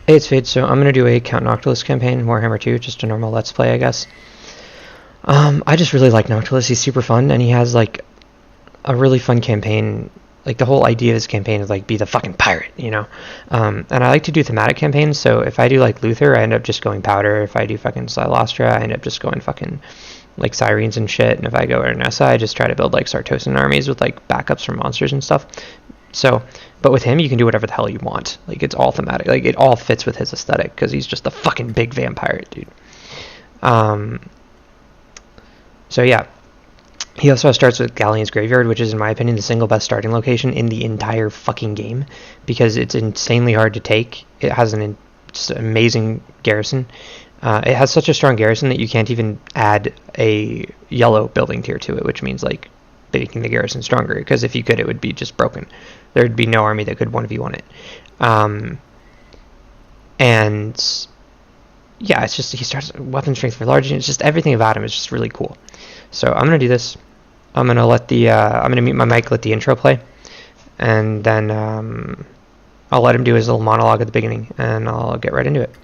Hey, it's Fade. So I'm gonna do a Count Noctilus campaign, Warhammer 2, just a normal Let's Play, I guess. I just really like Noctilus. He's super fun, and he has like a really fun campaign. Like the whole idea of his campaign is like be the fucking pirate, you know. And I like to do thematic campaigns. So if I do like Luther, I end up just going Powder. If I do fucking Silastra, I end up just going fucking like Sirens and shit. And if I go Ernessa, I just try to build like Sartosan armies with like backups from monsters and stuff. So, but with him, you can do whatever the hell you want. Like, it's all thematic. Like, it all fits with his aesthetic, because he's just a fucking big vampire, dude. Um, so, yeah. He also starts with Galleon's Graveyard, which is, in my opinion, the single best starting location in the entire fucking game, because it's insanely hard to take. It has just an amazing garrison. It has such a strong garrison that you can't even add a yellow building tier to it, which means, like, making the garrison stronger, because if you could, it would be just broken. There'd be no army that could 1v1 it. And yeah, it's just, he starts weapon strength for large, and it's just everything about him is just really cool. So I'm gonna do this. I'm gonna I'm gonna mute my mic, let the intro play, and then I'll let him do his little monologue at the beginning, and I'll get right into it.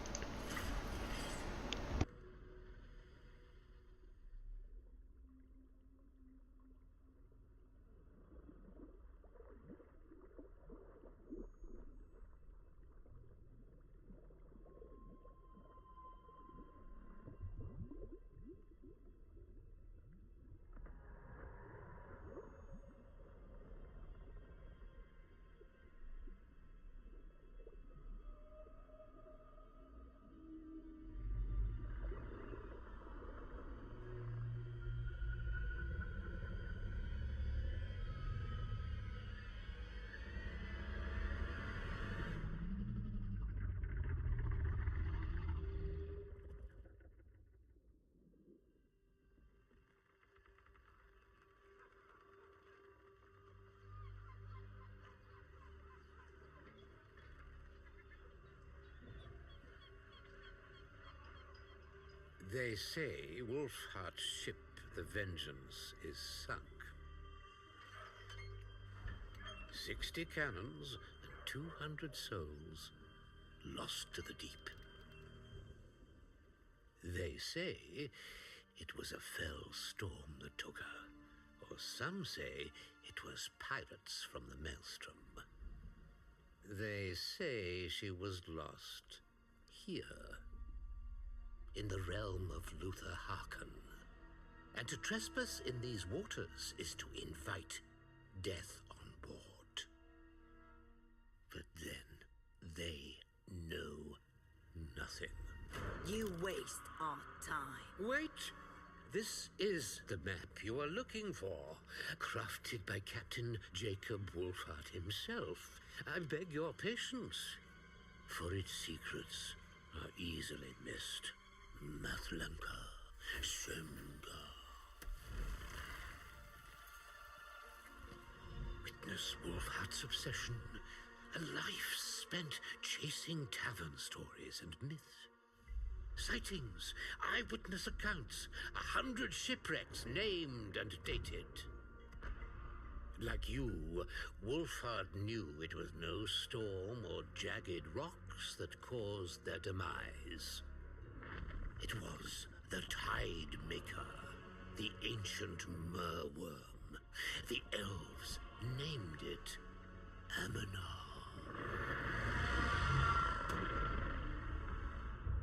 They say Wolfheart's ship, the Vengeance, is sunk. 60 cannons and 200 souls lost to the deep. They say it was a fell storm that took her, or some say it was pirates from the Maelstrom. They say she was lost here, in the realm of Luther Harkon. And to trespass in these waters is to invite death on board. But then they know nothing. You waste our time. Wait! This is the map you are looking for, crafted by Captain Jacob Wolfheart himself. I beg your patience, for its secrets are easily missed. Mathlanka, Shemga. Witness Wolfheart's obsession, a life spent chasing tavern stories and myths. Sightings, eyewitness accounts, 100 shipwrecks named and dated. Like you, Wolfheart knew it was no storm or jagged rocks that caused their demise. It was the Tide Maker, the ancient merworm. The elves named it Aminar.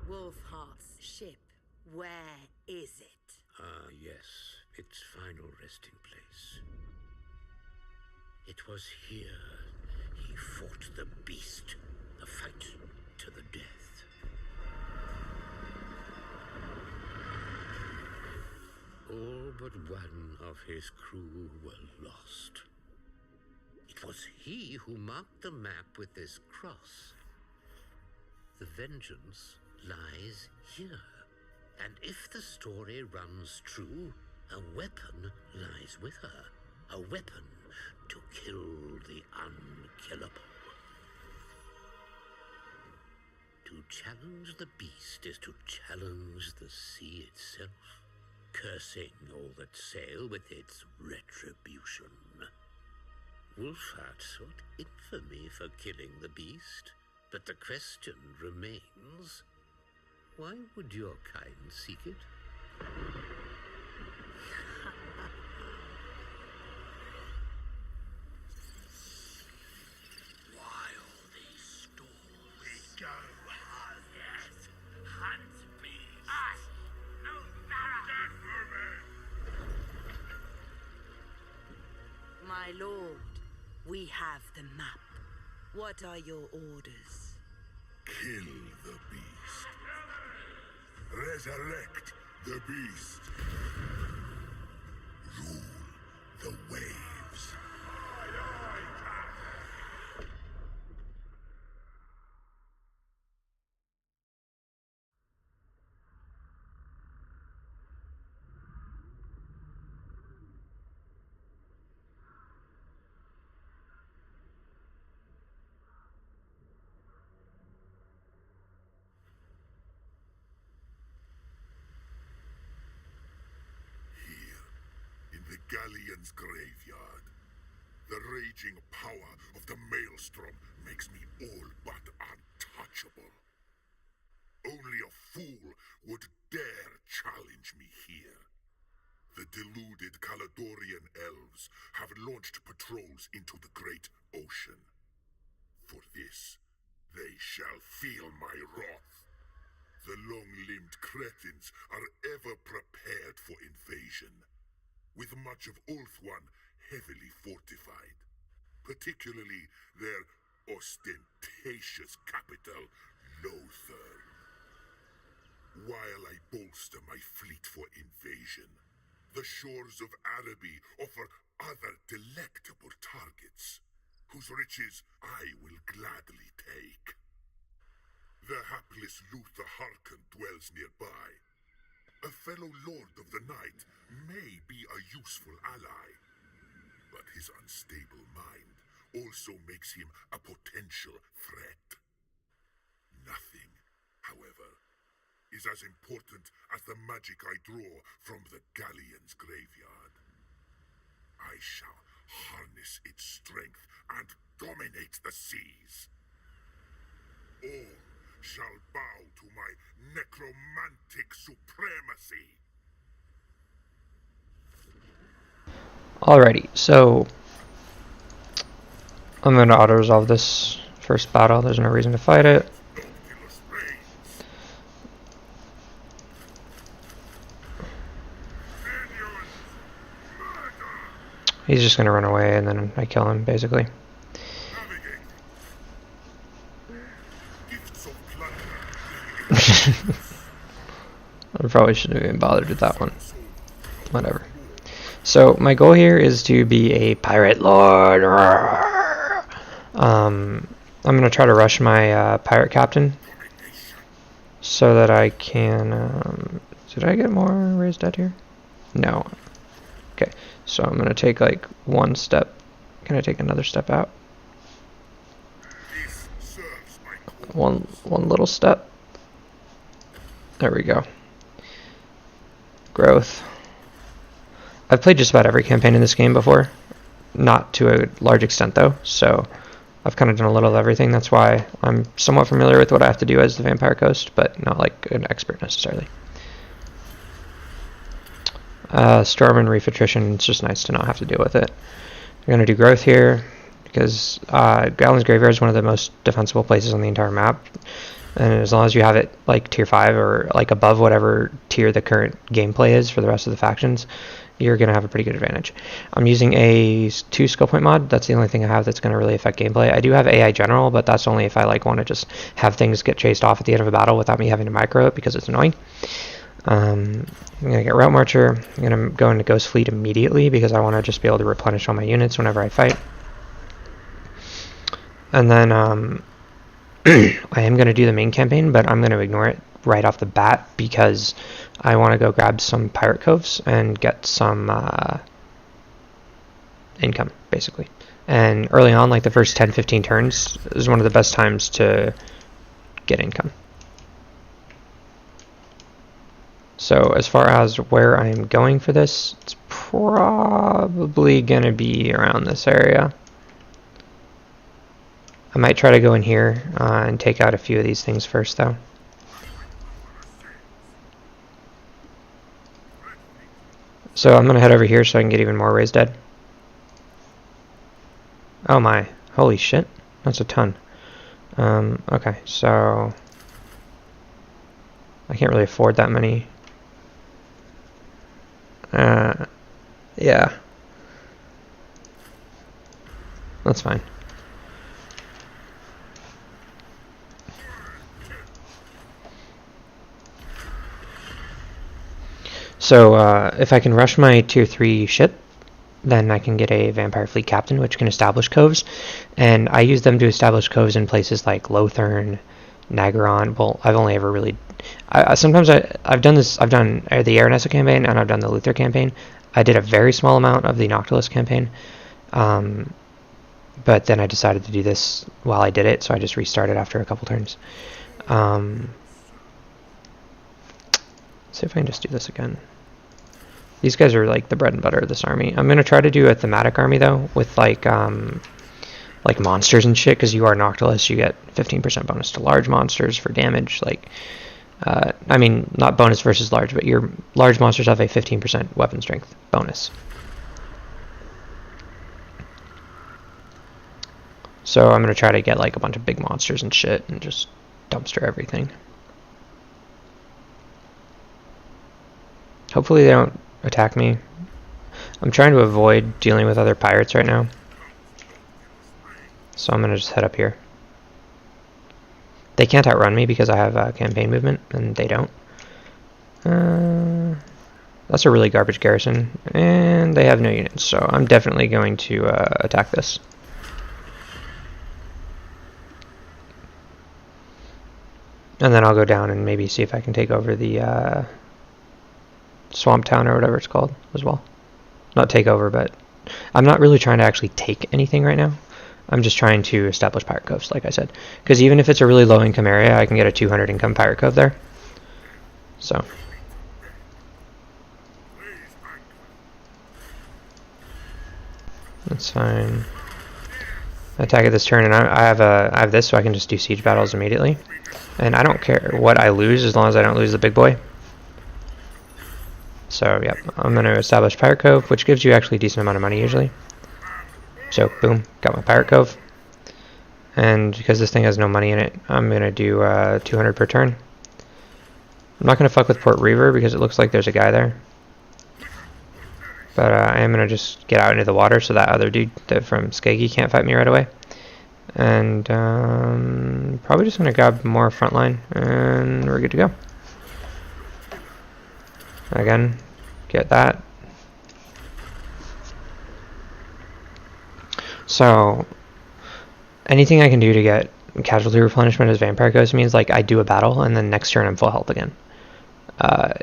Wolfheart's ship, where is it? Ah, yes, its final resting place. It was here he fought the beast, a fight to the death. All but one of his crew were lost. It was he who marked the map with this cross. The vengeance lies here. And if the story runs true, a weapon lies with her. A weapon to kill the unkillable. To challenge the beast is to challenge the sea itself, cursing all that sail with its retribution. Wolfheart sought infamy for killing the beast, But the question remains, why would your kind seek it? Why all these stalls? We go hunt. Yes, hunt beasts. Us, no My lord, we have the map. What are your orders? Kill the beast. Resurrect the beast. Rule the waves. The Galleon's graveyard. The raging power of the Maelstrom makes me all but untouchable. Only a fool would dare challenge me here. The deluded Caledonian elves have launched patrols into the great ocean. For this, they shall feel my wrath. The long-limbed cretins are ever prepared for invasion, with much of Ulthuan heavily fortified, particularly their ostentatious capital, Lothar. While I bolster my fleet for invasion, the shores of Araby offer other delectable targets, whose riches I will gladly take. The hapless Luther Harkon dwells nearby. A fellow Lord of the Night may be a useful ally, but his unstable mind also makes him a potential threat. Nothing, however, is as important as the magic I draw from the Galleon's graveyard. I shall harness its strength and dominate the seas. All shall bow to my necromantic supremacy. Alrighty, so I'm going to auto-resolve this first battle. There's no reason to fight it. Noctilus reigns. Minions, murder. He's just going to run away and then I kill him, basically. Navigate. Gifts of plunder. I probably shouldn't have even bothered with that one. Whatever. So my goal here is to be a pirate lord. I'm going to try to rush my pirate captain so that I can... did I get more raised dead here? No. Okay, so I'm going to take like one step. Can I take another step out? This serves my cause. One little step. There we go. Growth. I've played just about every campaign in this game before. Not to a large extent though, so I've kind of done a little of everything. That's why I'm somewhat familiar with what I have to do as the Vampire Ghost, but not like an expert necessarily. Storm and Reef Attrition, it's just nice to not have to deal with it. I'm going to do growth here, because Galleon's Graveyard is one of the most defensible places on the entire map. And as long as you have it like tier 5 or like above whatever tier the current gameplay is for the rest of the factions, you're going to have a pretty good advantage. I'm using a 2 skill point mod. That's the only thing I have that's going to really affect gameplay. I do have AI General, but that's only if I like want to just have things get chased off at the end of a battle without me having to micro it because it's annoying. I'm going to get Route Marcher. I'm going to go into Ghost Fleet immediately because I want to just be able to replenish all my units whenever I fight. And then I am going to do the main campaign, but I'm going to ignore it right off the bat because I want to go grab some pirate coves and get some income, basically. And early on, like the first 10-15 turns, is one of the best times to get income. So as far as where I'm going for this, it's probably going to be around this area. I might try to go in here and take out a few of these things first, though. So I'm going to head over here so I can get even more raised dead. Oh my. Holy shit. That's a ton. Okay, so... I can't really afford that many. Yeah. That's fine. So, if I can rush my tier 3 ship, then I can get a Vampire Fleet Captain, which can establish coves. And I use them to establish coves in places like Lothern, Nagaron. Well, I've only ever really... sometimes I've done this... I've done the Aranessa campaign, and I've done the Luther campaign. I did a very small amount of the Noctilus campaign. But then I decided to do this while I did it, so I just restarted after a couple turns. Let's see if I can just do this again. These guys are like the bread and butter of this army. I'm gonna try to do a thematic army though, with like monsters and shit, because you are Noctilus, you get 15% bonus to large monsters for damage. Like, I mean, not bonus versus large, but your large monsters have a 15% weapon strength bonus. So I'm gonna try to get like a bunch of big monsters and shit and just dumpster everything. Hopefully they don't attack me. I'm trying to avoid dealing with other pirates right now. So I'm going to just head up here. They can't outrun me because I have campaign movement, and they don't. That's a really garbage garrison, and they have no units, so I'm definitely going to attack this. And then I'll go down and maybe see if I can take over the Swamp Town or whatever it's called as well. Not take over, but I'm not really trying to actually take anything right now. I'm just trying to establish pirate coves, like I said. Because even if it's a really low income area, I can get a 200 income pirate cove there. So. That's fine. Attack at this turn, and I have this, so I can just do siege battles immediately. And I don't care what I lose as long as I don't lose the big boy. So, yep, I'm going to establish Pirate Cove, which gives you actually a decent amount of money usually. So, boom, got my Pirate Cove. And because this thing has no money in it, I'm going to do 200 per turn. I'm not going to fuck with Port Reaver because it looks like there's a guy there. But I am going to just get out into the water so that other dude from Skaggy can't fight me right away. And probably just going to grab more frontline, and we're good to go. Again, get that. So, anything I can do to get casualty replenishment as Vampire Ghost means like I do a battle and then next turn I'm full health again.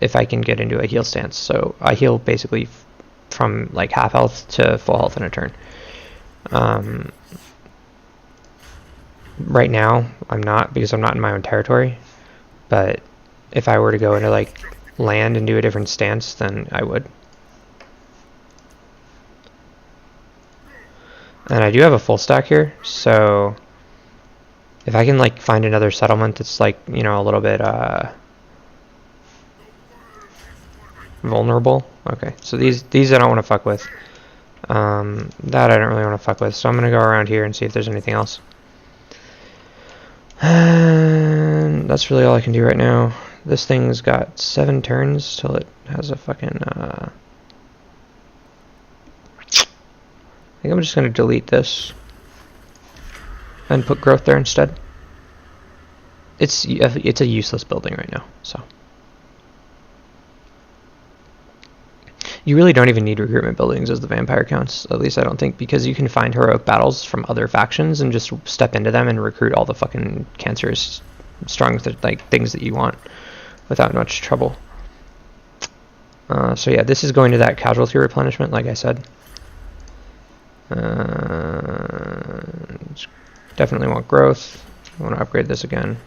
If I can get into a heal stance. So I heal basically from like half health to full health in a turn. Right now, I'm not, because I'm not in my own territory. But if I were to go into like land and do a different stance, then I would. And I do have a full stack here, so if I can like find another settlement that's like, you know, a little bit vulnerable. Okay, so these I don't want to fuck with. That I don't really want to fuck with, so I'm gonna go around here and see if there's anything else. And that's really all I can do right now. This thing's got 7 turns till it has a fucking I think I'm just going to delete this and put growth there instead. It's a useless building right now, so. You really don't even need recruitment buildings as the vampire counts, at least I don't think, because you can find heroic battles from other factions and just step into them and recruit all the fucking cancerous, strong like things that you want without much trouble. So yeah, this is going to that casualty replenishment, like I said. Definitely want growth. I want to upgrade this again.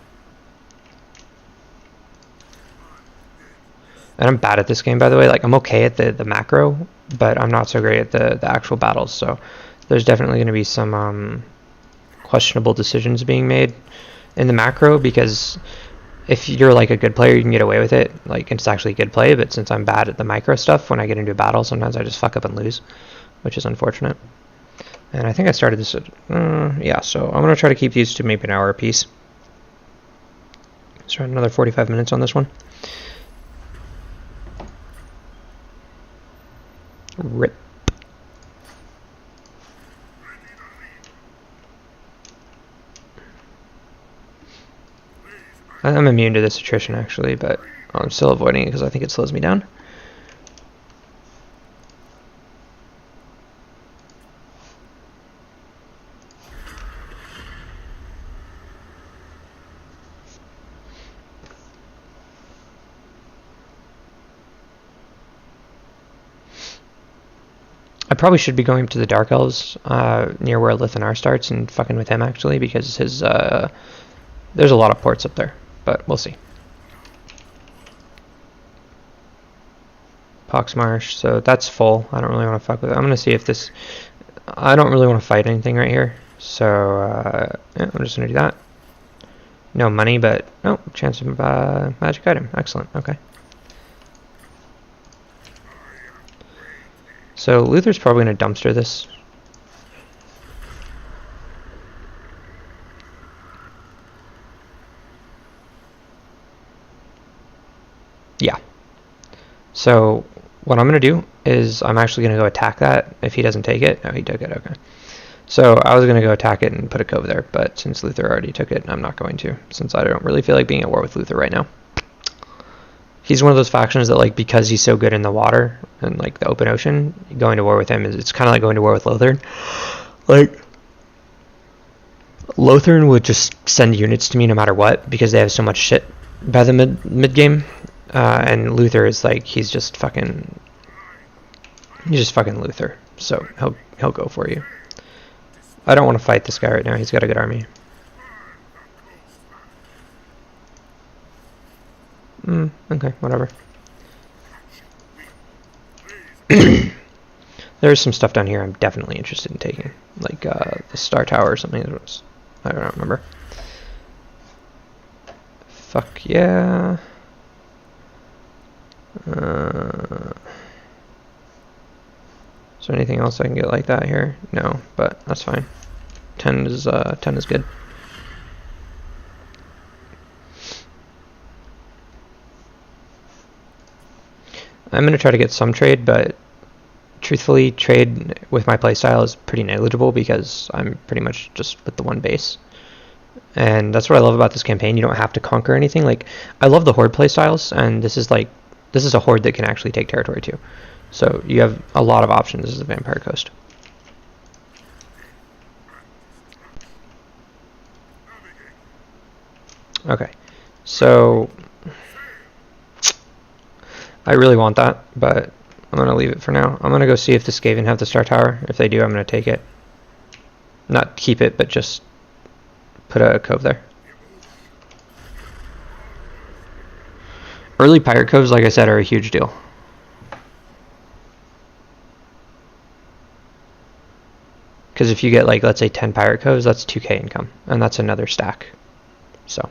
And I'm bad at this game, by the way. Like, I'm okay at the macro, but I'm not so great at the actual battles. So there's definitely going to be some questionable decisions being made in the macro, because if you're like a good player, you can get away with it. Like, it's actually good play, but since I'm bad at the micro stuff, when I get into a battle, sometimes I just fuck up and lose, which is unfortunate. And I think I started this at, yeah, so I'm going to try to keep these to maybe an hour apiece. Let's try another 45 minutes on this one. Rip. I'm immune to this attrition, actually, but I'm still avoiding it because I think it slows me down. I probably should be going to the Dark Elves near where Lithanar starts and fucking with him, actually, because his there's a lot of ports up there, but we'll see. Poxmarsh, so that's full. I don't really want to fuck with it. I'm going to see if this... I don't really want to fight anything right here, so yeah, I'm just going to do that. No money, but... oh, chance of magic item. Excellent, okay. So Luther's probably going to dumpster this. Yeah. So what I'm going to do is I'm actually going to go attack that if he doesn't take it. No, he took it, okay. So I was going to go attack it and put a cove there, but since Luther already took it, I'm not going to, since I don't really feel like being at war with Luther right now. He's one of those factions that, like, because he's so good in the water and, like, the open ocean, going to war with him it's kind of like going to war with Lothern. Like, Lothern would just send units to me no matter what because they have so much shit by the mid game, and Luther is like he's just fucking Luther. So he'll go for you. I don't want to fight this guy right now. He's got a good army. Okay, whatever. There's some stuff down here I'm definitely interested in taking, like the Star Tower or something. I don't remember. Fuck yeah. Is there anything else I can get like that here? No, but that's fine. 10 is good. I'm going to try to get some trade, but truthfully, trade with my playstyle is pretty negligible because I'm pretty much just with the one base. And that's what I love about this campaign. You don't have to conquer anything. Like, I love the horde playstyles, and this is a horde that can actually take territory too. So you have a lot of options as a Vampire Coast. Okay, so I really want that, but I'm going to leave it for now. I'm going to go see if the Skaven have the Star Tower. If they do, I'm going to take it. Not keep it, but just put a cove there. Early pirate coves, like I said, are a huge deal. Because if you get, like, let's say 10 pirate coves, that's 2k income. And that's another stack. So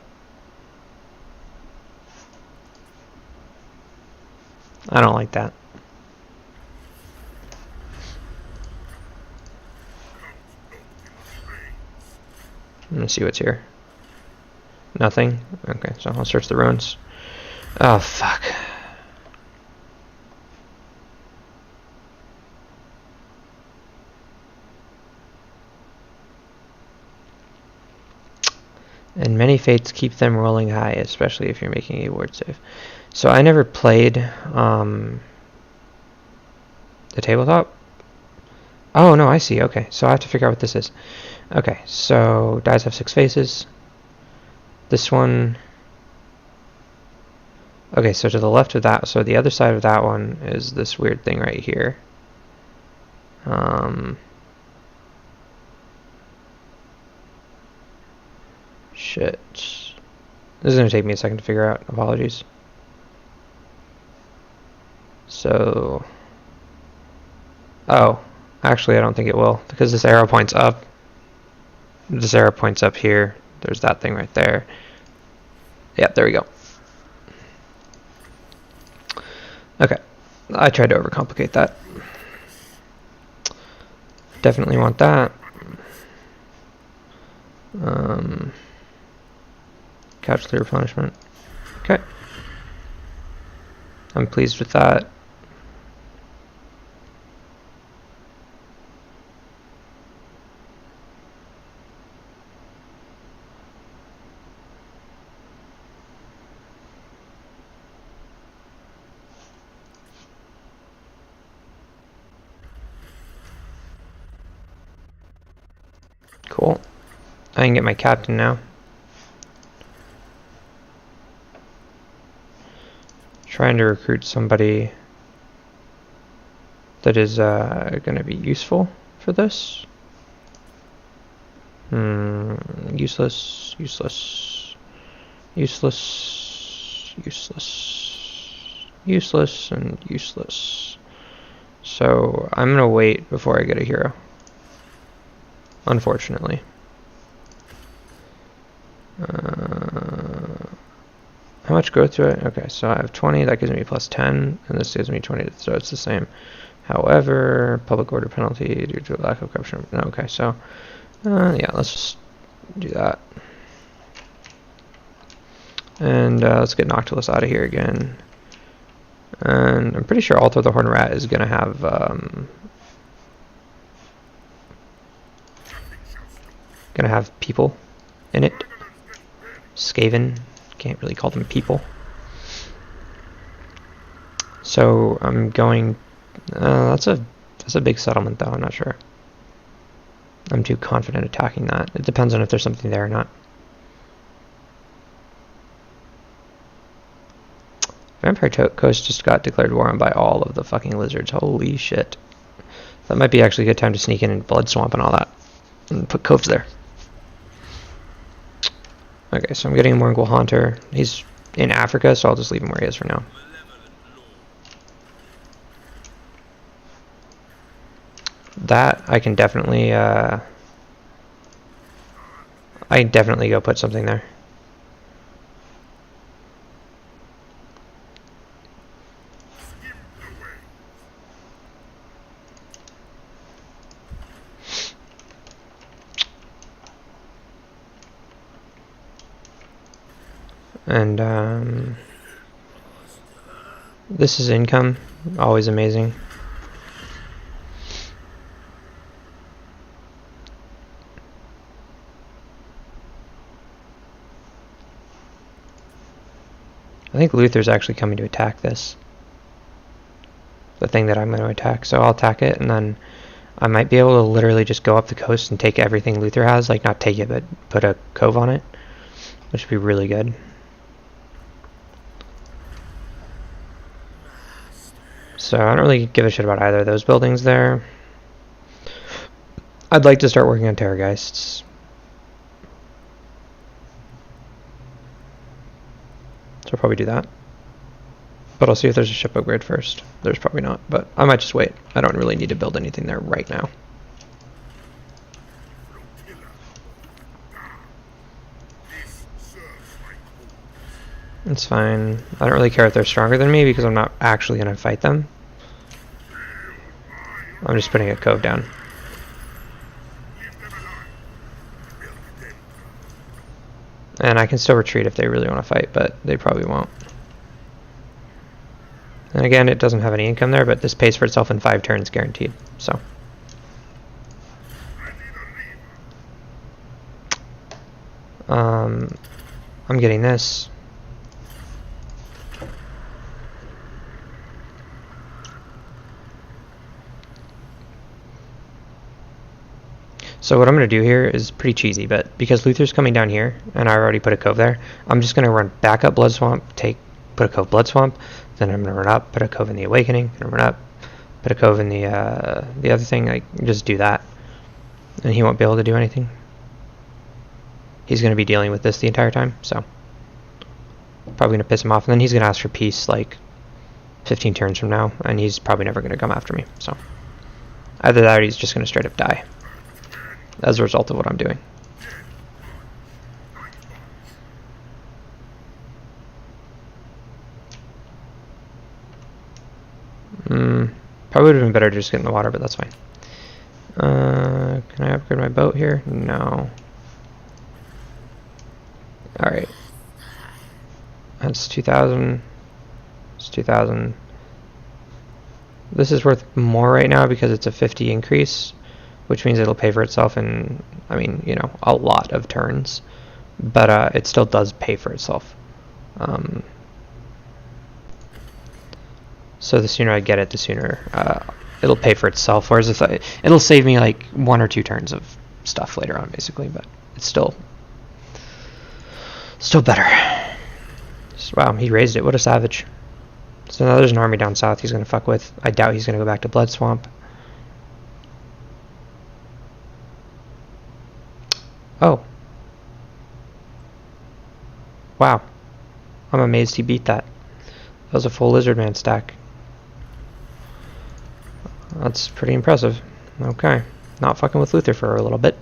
I don't like that. I'm gonna see what's here. Nothing? Okay, so I'll search the ruins. Oh, fuck. And many fates keep them rolling high, especially if you're making a ward save. So I never played the tabletop. Oh, no, I see. Okay, so I have to figure out what this is. Okay, so dice have 6 faces. This one... Okay, so to the left of that, so the other side of that one is this weird thing right here. Shit. This is going to take me a second to figure out. Apologies. So... Oh, actually I don't think it will, because this arrow points up. This arrow points up here. There's that thing right there. Yeah, there we go. Okay, I tried to overcomplicate that. Definitely want that. Couch replenishment. Okay. I'm pleased with that. Cool. I can get my captain now. Trying to recruit somebody that is going to be useful for this. Useless, useless, useless, useless, useless, and useless. So I'm going to wait before I get a hero. Unfortunately. How much growth do I? Okay, so I have 20, that gives me plus 10, and this gives me 20, so it's the same. However, public order penalty due to a lack of corruption. No, okay, so, yeah, let's just do that. And let's get Noctilus out of here again. And I'm pretty sure Altar of the Horned Rat is going to have, people in it. Skaven. Can't really call them people. So I'm going. That's a big settlement, though. I'm not sure. I'm too confident attacking that. It depends on if there's something there or not. Vampire Coast just got declared war on by all of the fucking lizards. Holy shit! That might be actually a good time to sneak in and Blood Swamp and all that, and put coves there. Okay, so I'm getting a Morgul Haunter. He's in Africa, so I'll just leave him where he is for now. That I can definitely go put something there. And this is income, always amazing. I think Luther's actually coming to attack this. The thing that I'm going to attack. So I'll attack it, and then I might be able to literally just go up the coast and take everything Luther has. Like, not take it, but put a cove on it. Which would be really good. So I don't really give a shit about either of those buildings there. I'd like to start working on Terrorgeists. So I'll probably do that. But I'll see if there's a ship upgrade first. There's probably not, but I might just wait. I don't really need to build anything there right now. It's fine. I don't really care if they're stronger than me because I'm not actually going to fight them. I'm just putting a cove down. And I can still retreat if they really want to fight, but they probably won't. And again, it doesn't have any income there, but this pays for itself in 5 turns guaranteed. So. I'm getting this. So what I'm going to do here is pretty cheesy, but because Luther's coming down here, and I already put a cove there, I'm just going to run back up Blood Swamp, put a cove Blood Swamp, then I'm going to run up, put a cove in the Awakening, and run up, put a cove in the other thing, like, just do that. And he won't be able to do anything. He's going to be dealing with this the entire time, so. Probably going to piss him off, and then he's going to ask for peace, like, 15 turns from now, and he's probably never going to come after me, so. Either that or he's just going to straight up die. As a result of what I'm doing. Probably would have been better to just get in the water, but that's fine. Can I upgrade my boat here? No. Alright. That's 2,000. It's 2,000. This is worth more right now because it's a 50 increase, which means it'll pay for itself in, I mean, you know, a lot of turns. But it still does pay for itself. So the sooner I get it, the sooner it'll pay for itself. Whereas if it'll save me like 1 or 2 turns of stuff later on, basically. But it's still better. So, wow, he raised it. What a savage. So now there's an army down south he's gonna fuck with. I doubt he's gonna go back to Blood Swamp. Oh. Wow. I'm amazed he beat that. That was a full Lizardman stack. That's pretty impressive. Okay. Not fucking with Luther for a little bit.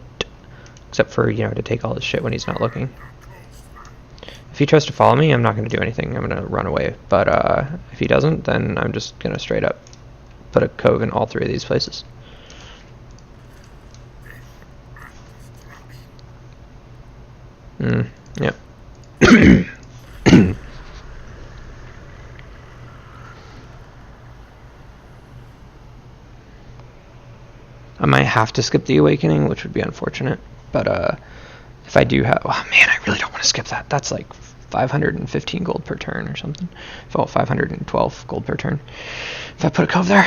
Except for, you know, to take all his shit when he's not looking. If he tries to follow me, I'm not going to do anything. I'm going to run away. But if he doesn't, then I'm just going to straight up put a cove in all 3 of these places. Yep. I might have to skip the Awakening, which would be unfortunate. But if I do have... Oh, man, I really don't want to skip that. That's like 515 gold per turn or something. Oh, 512 gold per turn. If I put a cove there...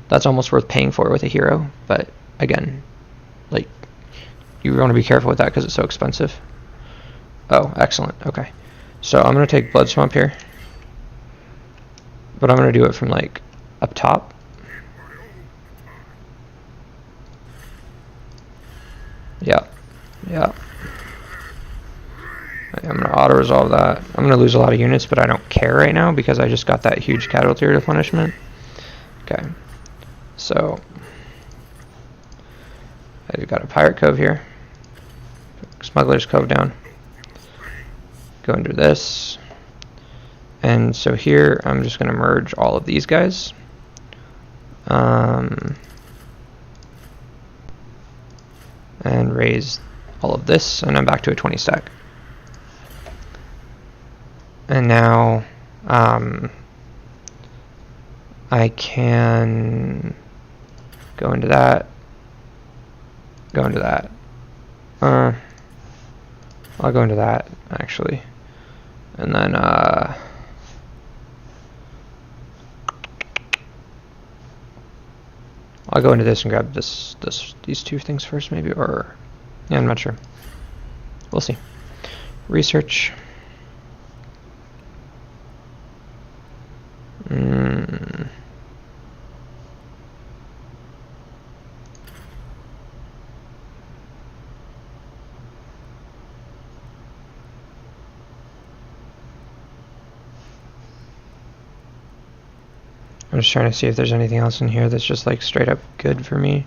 That's almost worth paying for with a hero. But, again, like, you want to be careful with that because it's so expensive. Oh, excellent. Okay. So I'm going to take Blood Swamp here. But I'm going to do it from, like, up top. Yeah. Yeah. I'm going to auto-resolve that. I'm going to lose a lot of units, but I don't care right now because I just got that huge casualty replenishment. Okay. So, I've got a Pirate Cove here. Smuggler's Cove down. Go into this. And so here, I'm just going to merge all of these guys. And raise all of this, and I'm back to a 20 stack. And now I can go into that, go into that. I'll go into that actually, and then I'll go into this and grab these 2 things first, maybe, or yeah, I'm not sure. We'll see. Research. I'm just trying to see if there's anything else in here that's just like straight up good for me.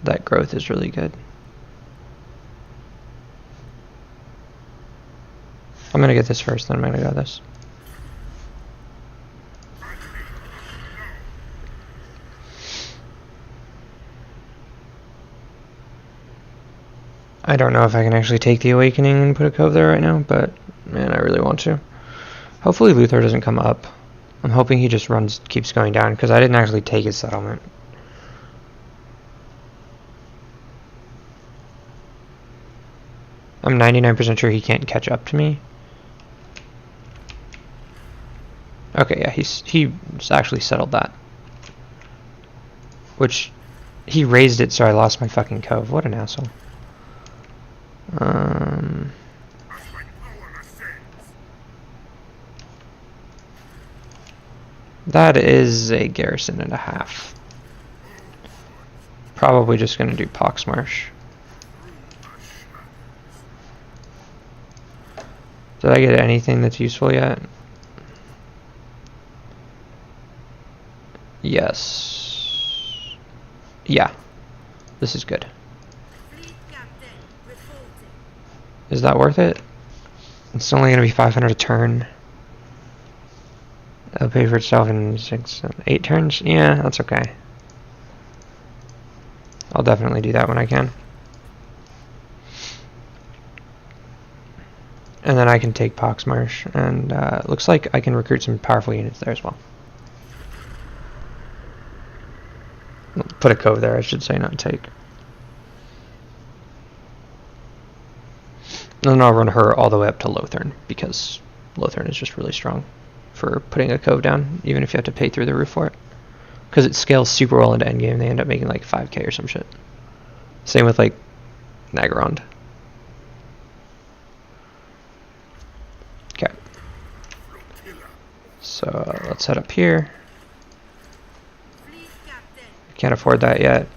That growth is really good. I'm gonna get this first, then I'm gonna go this. I don't know if I can actually take the Awakening and put a cove there right now, but man, I really want to. Hopefully Luthor doesn't come up. I'm hoping he just keeps going down, because I didn't actually take his settlement. I'm 99% sure he can't catch up to me. Okay, yeah, he's actually settled that. Which, he raised it so I lost my fucking cove. What an asshole. That is a garrison and a half. Probably just gonna do Poxmarsh. Did I get anything that's useful yet? Yes. Yeah. This is good. Is that worth it? It's only going to be 500 a turn. It'll pay for itself in 8 turns. Yeah, that's okay. I'll definitely do that when I can. And then I can take Poxmarsh, and it looks like I can recruit some powerful units there as well. Put a cove there, I should say, not take. And then I'll run her all the way up to Lothern, because Lothern is just really strong for putting a cove down, even if you have to pay through the roof for it. Because it scales super well into endgame, they end up making like 5k or some shit. Same with like Nagarond. Okay. So let's head up here. Can't afford that yet.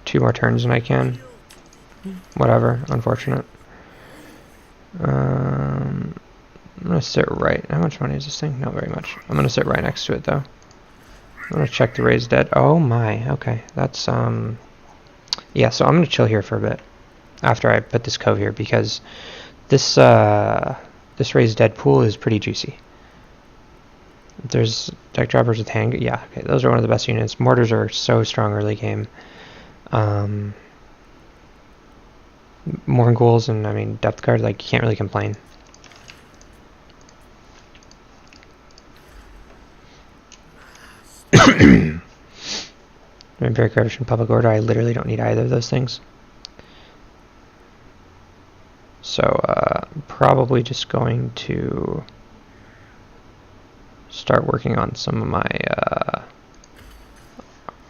2 more turns and I can. Whatever, unfortunate. I'm gonna sit right. How much money is this thing? Not very much. I'm gonna sit right next to it though. I'm gonna check the raised dead. Oh my, okay. That's yeah, so I'm gonna chill here for a bit after I put this cove here, because this this raised dead pool is pretty juicy. There's deck droppers with hand. Yeah, okay, those are one of the best units. Mortars are so strong early game. Morghuls and I mean depth guard, like you can't really complain. Vampiric Revolution, Public Order, I literally don't need either of those things. So, probably just going to start working on some of my,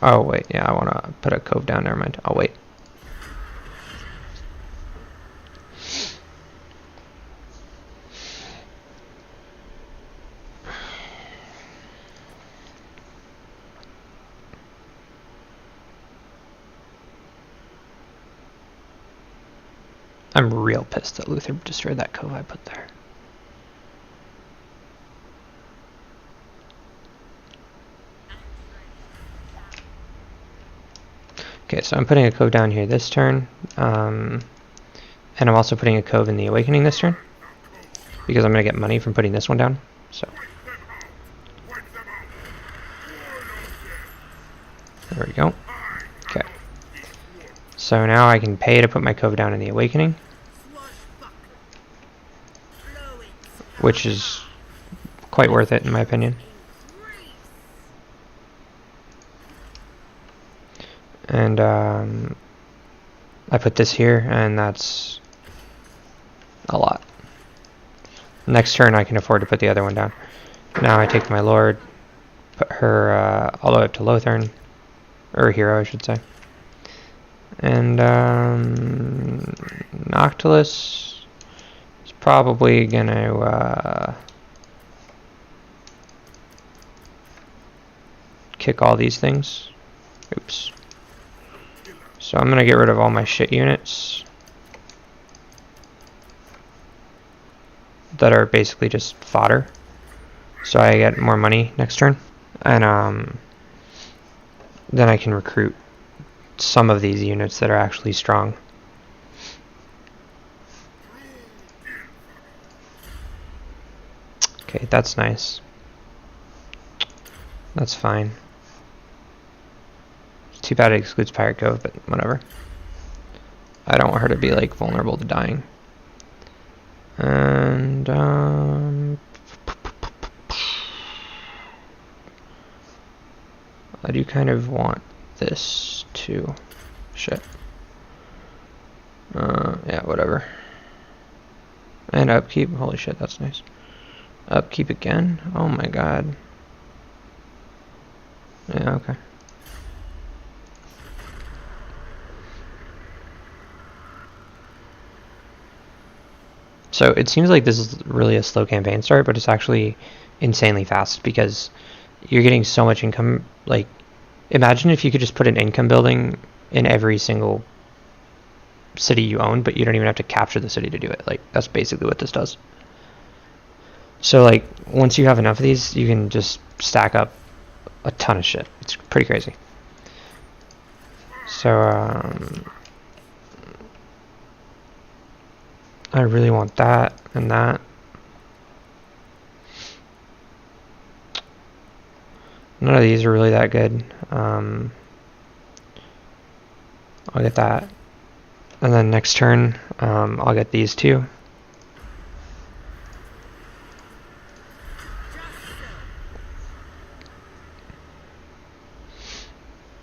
oh wait, yeah, I want to put a cove down, never mind, I'll wait. I'm real pissed that Luther destroyed that cove I put there. Okay, so I'm putting a cove down here this turn, and I'm also putting a cove in the Awakening this turn, because I'm going to get money from putting this one down, so. There we go. Okay. So now I can pay to put my cove down in the Awakening, which is quite worth it in my opinion. And I put this here, and that's a lot. Next turn I can afford to put the other one down. Now I take my Lord, put her all the way up to Lothern, or Hero I should say. And Noctilus is probably gonna kick all these things. Oops. So I'm gonna get rid of all my shit units that are basically just fodder, so I get more money next turn, and then I can recruit some of these units that are actually strong. Okay, that's nice. That's fine. Too bad it excludes Pirate Cove, but whatever. I don't want her to be like vulnerable to dying. And I do kind of want this too. Shit. Yeah, whatever. And upkeep. Holy shit, that's nice. Upkeep again? Oh my god. Yeah, okay. So it seems like this is really a slow campaign start, but it's actually insanely fast because you're getting so much income. Like, imagine if you could just put an income building in every single city you own, but you don't even have to capture the city to do it. Like, that's basically what this does. So, like, once you have enough of these, you can just stack up a ton of shit. It's pretty crazy. So, I really want that and that. None of these are really that good. I'll get that. And then next turn, I'll get these two.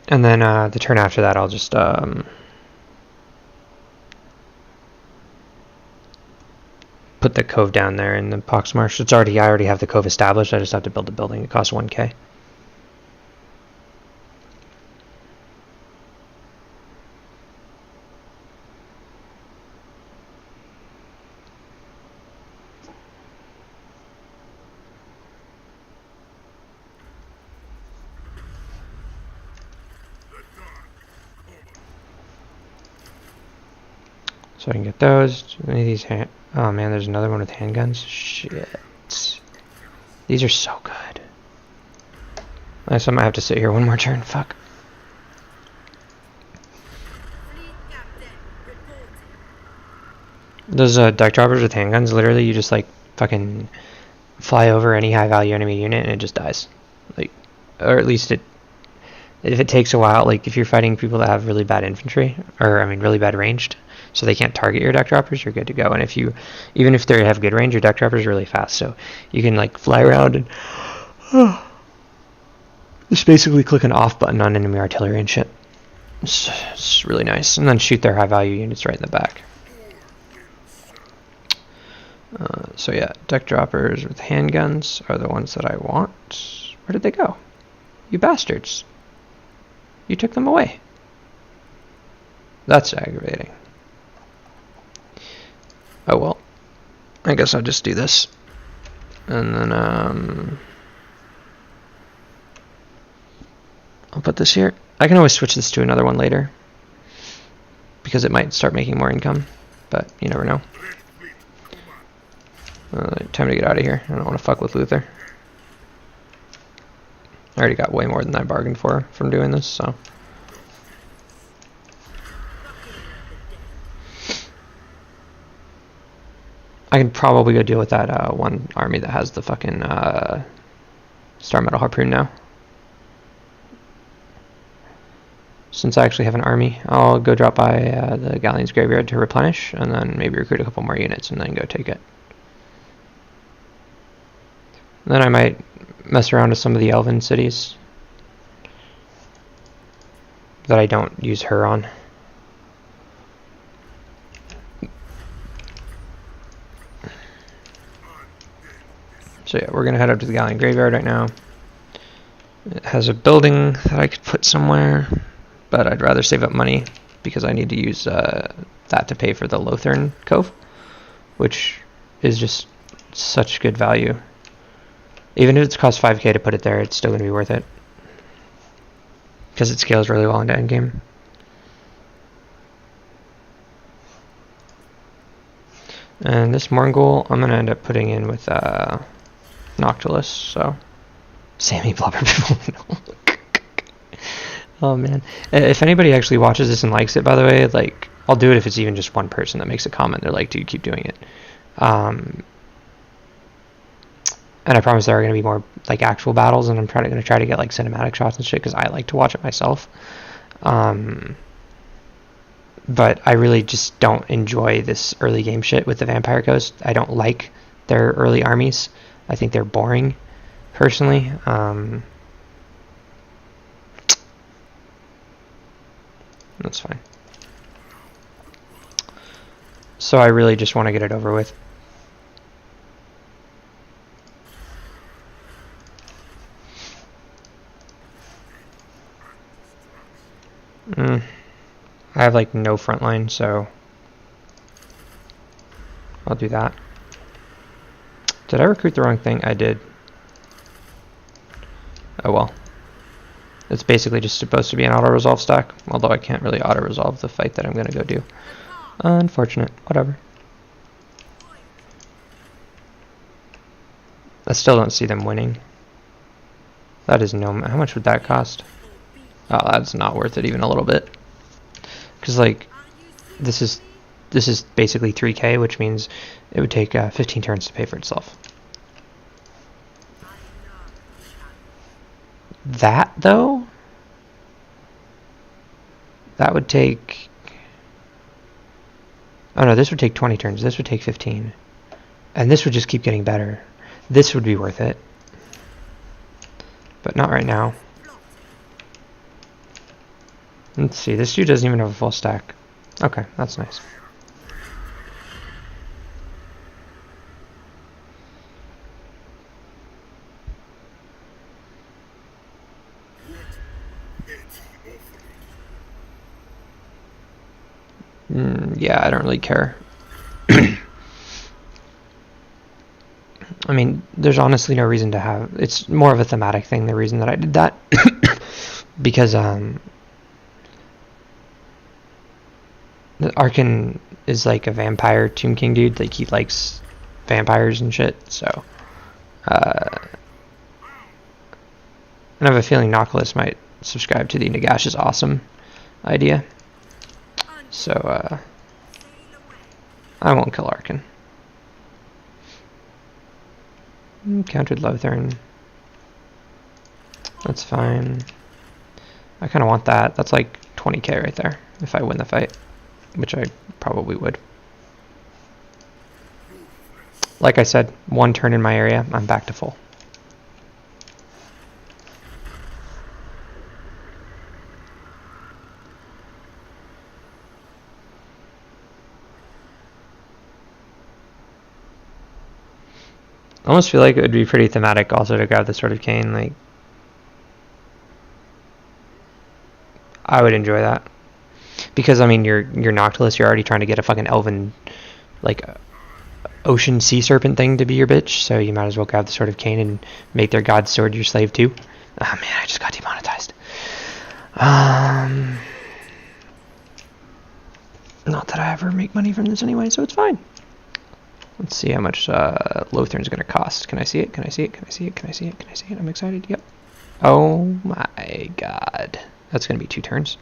And then the turn after that, I'll just put the cove down there in the Poxmarsh. I already have the cove established. I just have to build a building. It costs 1k. So I can get those. Any of these oh man, there's another one with handguns. Shit. These are so good. I guess I might have to sit here one more turn. Fuck. Those deck droppers with handguns, literally you just like fucking fly over any high value enemy unit and it just dies. Like, or at least if it takes a while, like if you're fighting people that have really bad infantry, or I mean really bad ranged, so they can't target your deck droppers, you're good to go. And if you, even if they have good range, your deck droppers are really fast, so you can like fly around and just basically click an off button on enemy artillery and shit. It's really nice. And then shoot their high value units right in the back. So yeah, deck droppers with handguns are the ones that I want. Where did they go? You bastards. You took them away. That's aggravating. Oh well. I guess I'll just do this. And then I'll put this here. I can always switch this to another one later, because it might start making more income, but you never know. Time to get out of here. I don't want to fuck with Luther. I already got way more than I bargained for from doing this, so. I can probably go deal with that one army that has the fucking Star Metal Harpoon now. Since I actually have an army, I'll go drop by the Galleon's Graveyard to replenish, and then maybe recruit a couple more units, and then go take it. And then I might mess around with some of the Elven cities that I don't use her on. So yeah, we're gonna head up to the Galleon Graveyard right now. It has a building that I could put somewhere, but I'd rather save up money because I need to use that to pay for the Lothern Cove, which is just such good value. Even if it's cost 5k to put it there, it's still going to be worth it, because it scales really well into endgame. And this Morgul, I'm going to end up putting in with Noctilus, so Sammy Blubber people. Oh man, if anybody actually watches this and likes it, by the way, like, I'll do it if it's even just one person that makes a comment. They're like, dude, keep doing it. And I promise there are going to be more like actual battles, and I'm going to try to get like cinematic shots and shit because I like to watch it myself. But I really just don't enjoy this early game shit with the Vampire Coast. I don't like their early armies. I think they're boring, personally. That's fine. So I really just want to get it over with. I have like no front line, so I'll do that. Did I recruit the wrong thing? I did. Oh well. It's basically just supposed to be an auto-resolve stack, although I can't really auto-resolve the fight that I'm going to go do. Unfortunate. Whatever. I still don't see them winning. That is no... How much would that cost? Oh, that's not worth it even a little bit. Because, like, this is this is basically 3k, which means it would take 15 turns to pay for itself. That, though, that would take... Oh no, this would take 20 turns. This would take 15. And this would just keep getting better. This would be worth it. But not right now. Let's see, this dude doesn't even have a full stack. Okay, that's nice. Yeah, I don't really care. I mean, there's honestly no reason to have... It's more of a thematic thing, the reason that I did that. Because, the Arkan is like a vampire Tomb King dude. Like, he likes vampires and shit, so... and I have a feeling Noctilus might subscribe to the Nagash is awesome idea. So, I won't kill Arkan. Countered Lothern. That's fine. I kind of want that. That's like 20k right there if I win the fight, which I probably would. Like I said, one turn in my area, I'm back to full. I almost feel like it would be pretty thematic also to grab the Sword of Cain. Like, I would enjoy that. Because, I mean, you're Noctilus, you're already trying to get a fucking elven, like, ocean sea serpent thing to be your bitch, so you might as well grab the Sword of Cain and make their god's sword your slave too. Oh man, I just got demonetized. Not that I ever make money from this anyway, so it's fine. Let's see how much Lothern's going to cost. Can I see it? Can I see it? Can I see it? Can I see it? Can I see it? I'm excited. Yep. Oh my god. That's going to be 2 turns.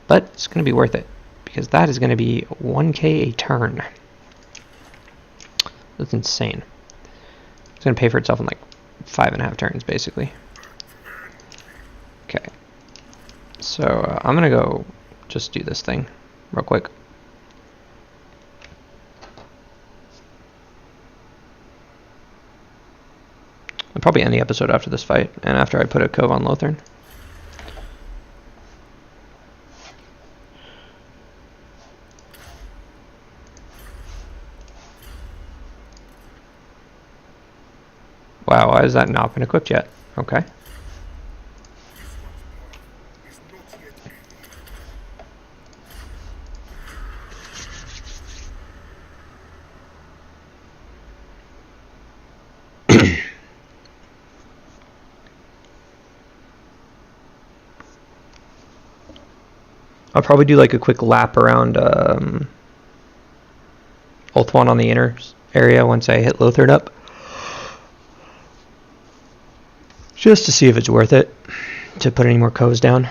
But it's going to be worth it. Because that is going to be 1k a turn. That's insane. It's going to pay for itself in like 5.5 turns, basically. Okay. So I'm going to go just do this thing real quick. I'll probably end the episode after this fight, and after I put a cove on Lothern. Wow, why has that not been equipped yet? Okay. I'll probably do like a quick lap around Ulthuan on the inner area once I hit Lothern up. Just to see if it's worth it to put any more coves down.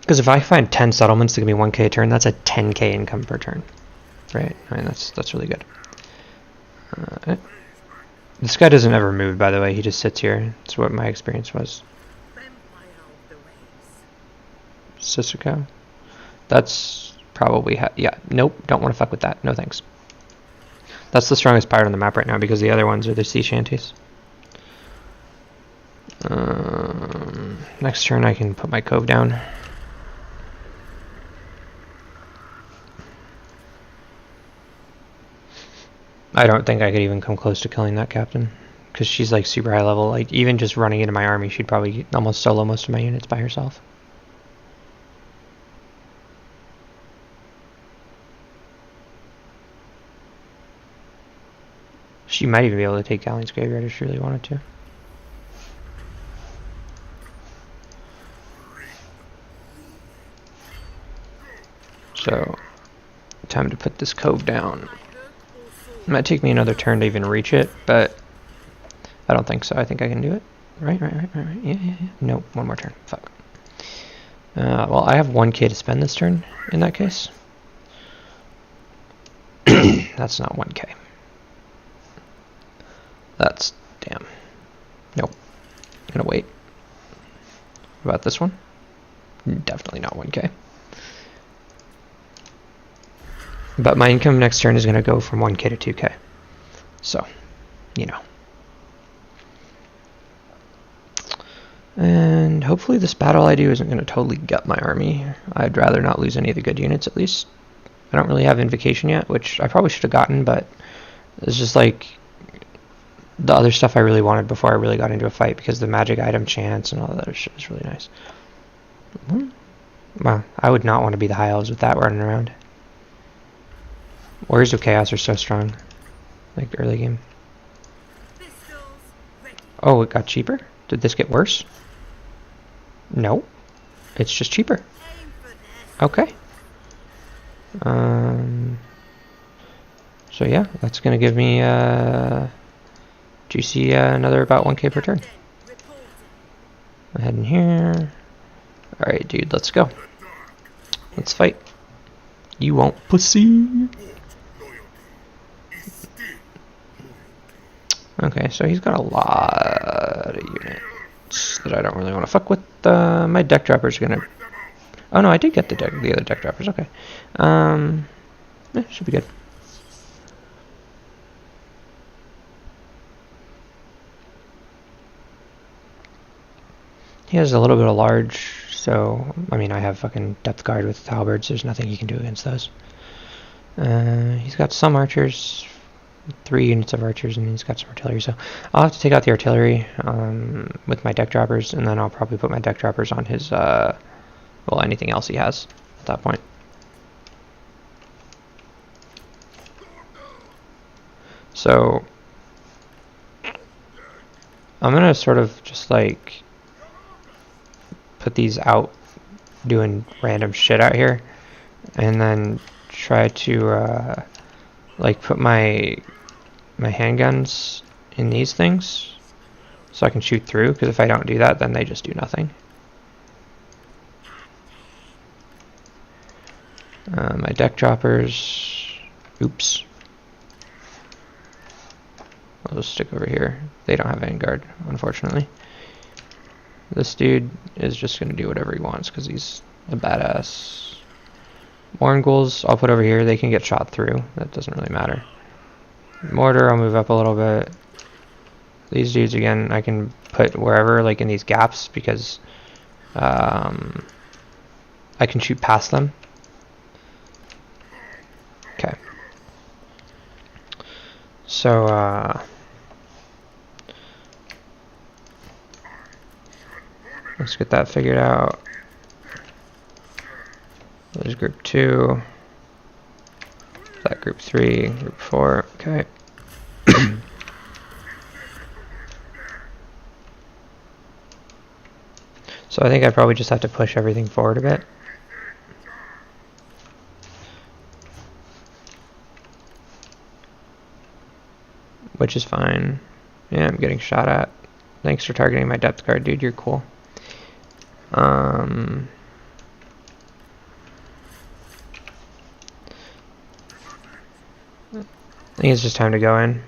Because if I find 10 settlements to give me 1k a turn, that's a 10k income per turn. Right? I mean, that's really good. This guy doesn't ever move, by the way. He just sits here. That's what my experience was. Sisako. That's probably... yeah, nope. Don't want to fuck with that. No thanks. That's the strongest pirate on the map right now because the other ones are the sea shanties. Next turn I can put my cove down. I don't think I could even come close to killing that captain because she's like super high level. Like even just running into my army, she'd probably almost solo most of my units by herself. She might even be able to take Galleon's Graveyard if she really wanted to. So, time to put this cove down. It might take me another turn to even reach it, but I don't think so. I think I can do it. Right. Yeah. Nope, one more turn. Fuck. Well, I have 1k to spend this turn in that case. That's not 1k. That's... damn. Nope. I'm gonna wait. What about this one? Definitely not 1k. But my income next turn is gonna go from 1k to 2k. So, you know. And hopefully this battle I do isn't going to totally gut my army. I'd rather not lose any of the good units, at least. I don't really have Invocation yet, which I probably should have gotten, but it's just like the other stuff I really wanted before I really got into a fight, because the magic item chance and all that other shit is really nice. Wow, I would not want to be the High Elves with that running around. Warriors of Chaos are so strong, like early game. Oh, it got cheaper? Did this get worse? No, it's just cheaper. Okay. So yeah, that's gonna give me juicy another about 1k per turn. Go ahead in here. All right, dude, let's go. Let's fight. You won't, pussy. Okay, so he's got a lot of units that I don't really want to fuck with. My deck dropper's gonna... Oh no, I did get the other deck droppers, okay. Should be good. He has a little bit of large, so... I mean, I have fucking Depth Guard with halberds, there's nothing he can do against those. He's got some archers, 3 units of archers, and he's got some artillery, so I'll have to take out the artillery with my deck droppers, and then I'll probably put my deck droppers on his, well, anything else he has at that point. So, I'm gonna sort of just like put these out doing random shit out here, and then try to like put my handguns in these things so I can shoot through, because if I don't do that, then they just do nothing. My deck droppers, oops, I'll just stick over here. They don't have Vanguard, unfortunately. This dude is just going to do whatever he wants because he's a badass. Mournguls, I'll put over here. They can get shot through. That doesn't really matter. Mortar, I'll move up a little bit. These dudes, again, I can put wherever, like in these gaps, because I can shoot past them. Okay. So, let's get that figured out. There's group 2. That group 3, group 4. Okay. So I think I probably just have to push everything forward a bit. Which is fine. Yeah, I'm getting shot at. Thanks for targeting my depth guard, dude. You're cool. I think it's just time to go in.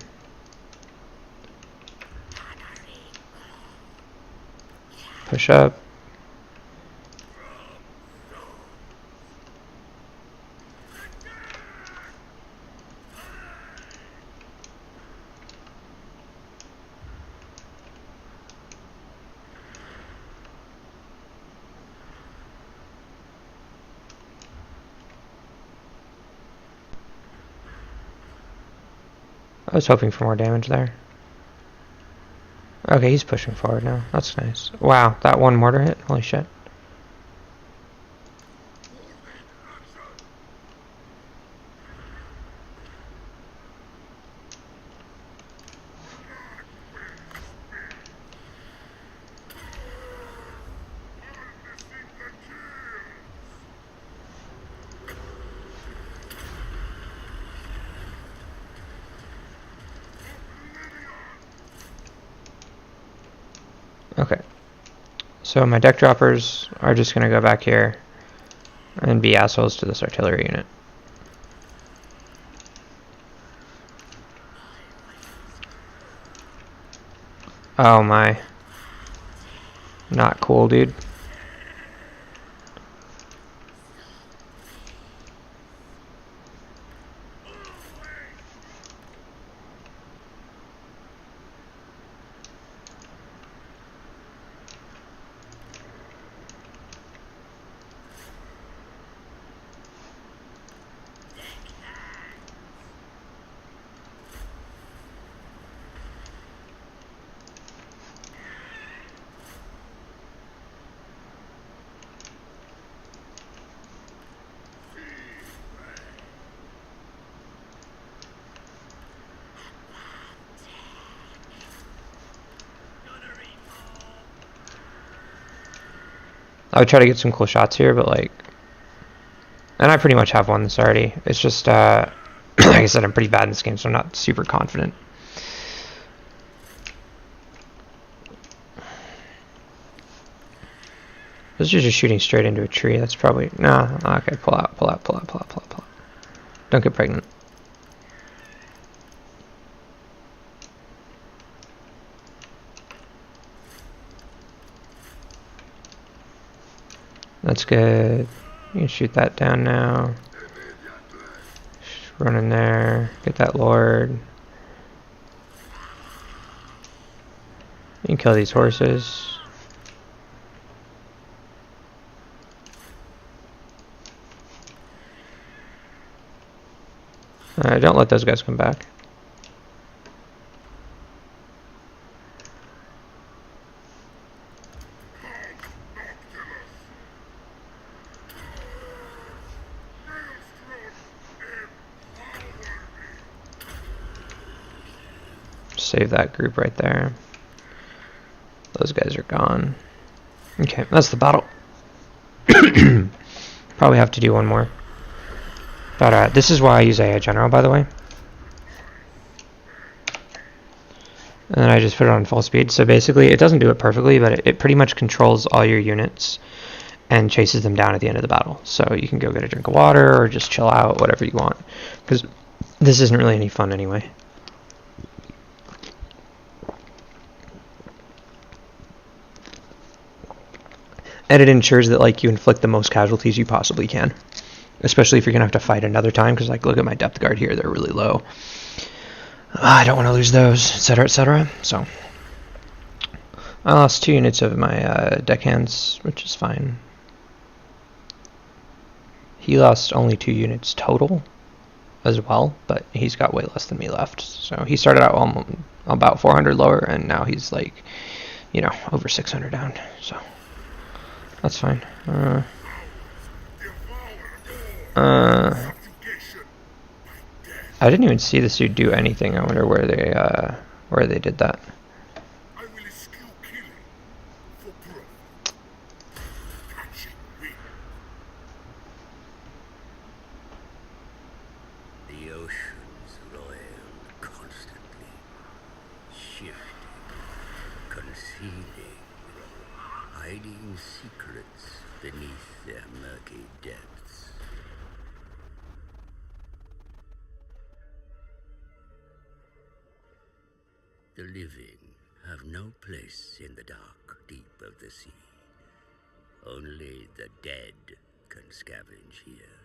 Push up. I was hoping for more damage there. Okay, he's pushing forward now. That's nice. Wow, that one mortar hit? Holy shit. So my deck droppers are just going to go back here and be assholes to this artillery unit. Oh my. Not cool, dude. I would try to get some cool shots here, but like, and I pretty much have one that's already. It's just, like I said, I'm pretty bad in this game, so I'm not super confident. Those are just shooting straight into a tree. That's probably, no, okay, pull out, pull out, pull out, pull out, pull out, pull out. Don't get pregnant. That's good. You can shoot that down now. Just run in there. Get that lord. You can kill these horses. Don't let those guys come back. Save that group right there. Those guys are gone. Okay, that's the battle. Probably have to do one more. But this is why I use AI General, by the way. And then I just put it on full speed. So basically, it doesn't do it perfectly, but it pretty much controls all your units and chases them down at the end of the battle. So you can go get a drink of water or just chill out, whatever you want. Because this isn't really any fun anyway. And it ensures that like you inflict the most casualties you possibly can. Especially if you're going to have to fight another time, because like look at my depth guard here, they're really low. I don't want to lose those, etc., etc. So I lost 2 units of my deckhands, which is fine. He lost only 2 units total as well, but he's got way less than me left. So he started out about 400 lower, and now he's like, you know, over 600 down. So that's fine. I didn't even see this dude do anything. I wonder where they did that. I will eschew killing for profit. Catching wind. The oceans roil constantly, shifting, concealing, hiding secrets beneath their murky depths. The living have no place in the dark deep of the sea. Only the dead can scavenge here.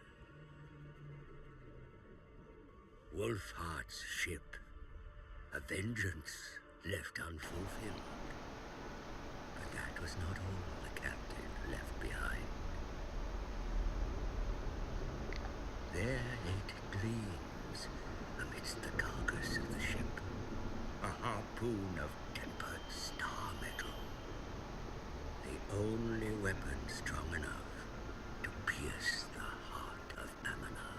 Wolfheart's ship, a vengeance left unfulfilled. But that was not all the captain left behind. There lay dreams amidst the carcass of the ship. A harpoon of tempered star metal. The only weapon strong enough to pierce the heart of Amana.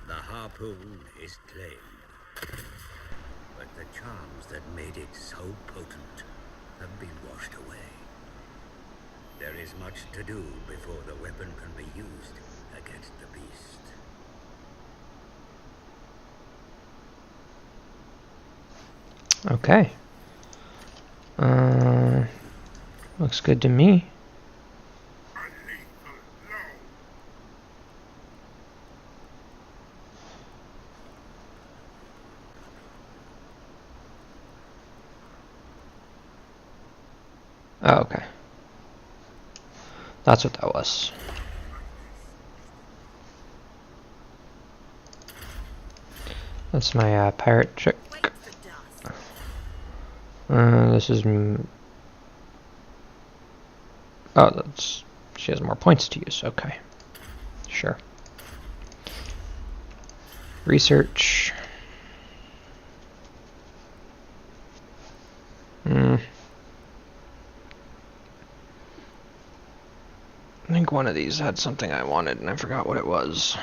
The harpoon is claimed, but the charms that made it so potent have been washed away. There is much to do before the weapon can be used against the beast. Okay. Looks good to me. Oh, okay. That's what that was. That's my pirate trick. This is... Oh, that's... She has more points to use. Okay. Sure. Research. I think one of these had something I wanted and I forgot what it was.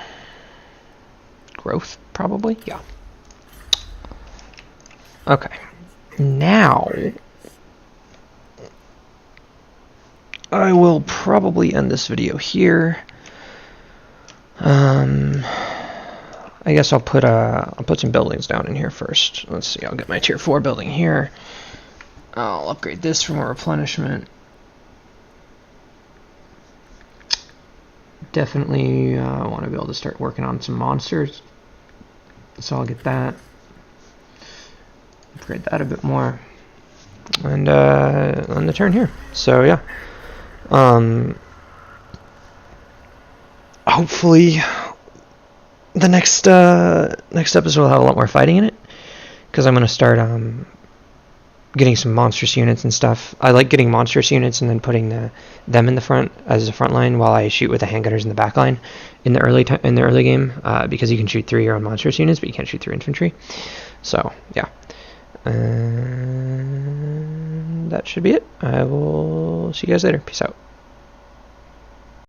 Growth, probably? Yeah. Okay. Now, I will probably end this video here. I guess I'll put some buildings down in here first. Let's see, I'll get my tier 4 building here. I'll upgrade this for more replenishment. Definitely want to be able to start working on some monsters. So I'll get that. Upgrade that a bit more. And on the turn here. So yeah. Hopefully the next episode will have a lot more fighting in it. Because I'm going to start getting some monstrous units and stuff. I like getting monstrous units and then putting them in the front as a front line while I shoot with the handgunners in the back line in the early game, because you can shoot 3 your own monstrous units, but you can't shoot 3 infantry. So yeah, and that should be it. I will see you guys later. Peace out.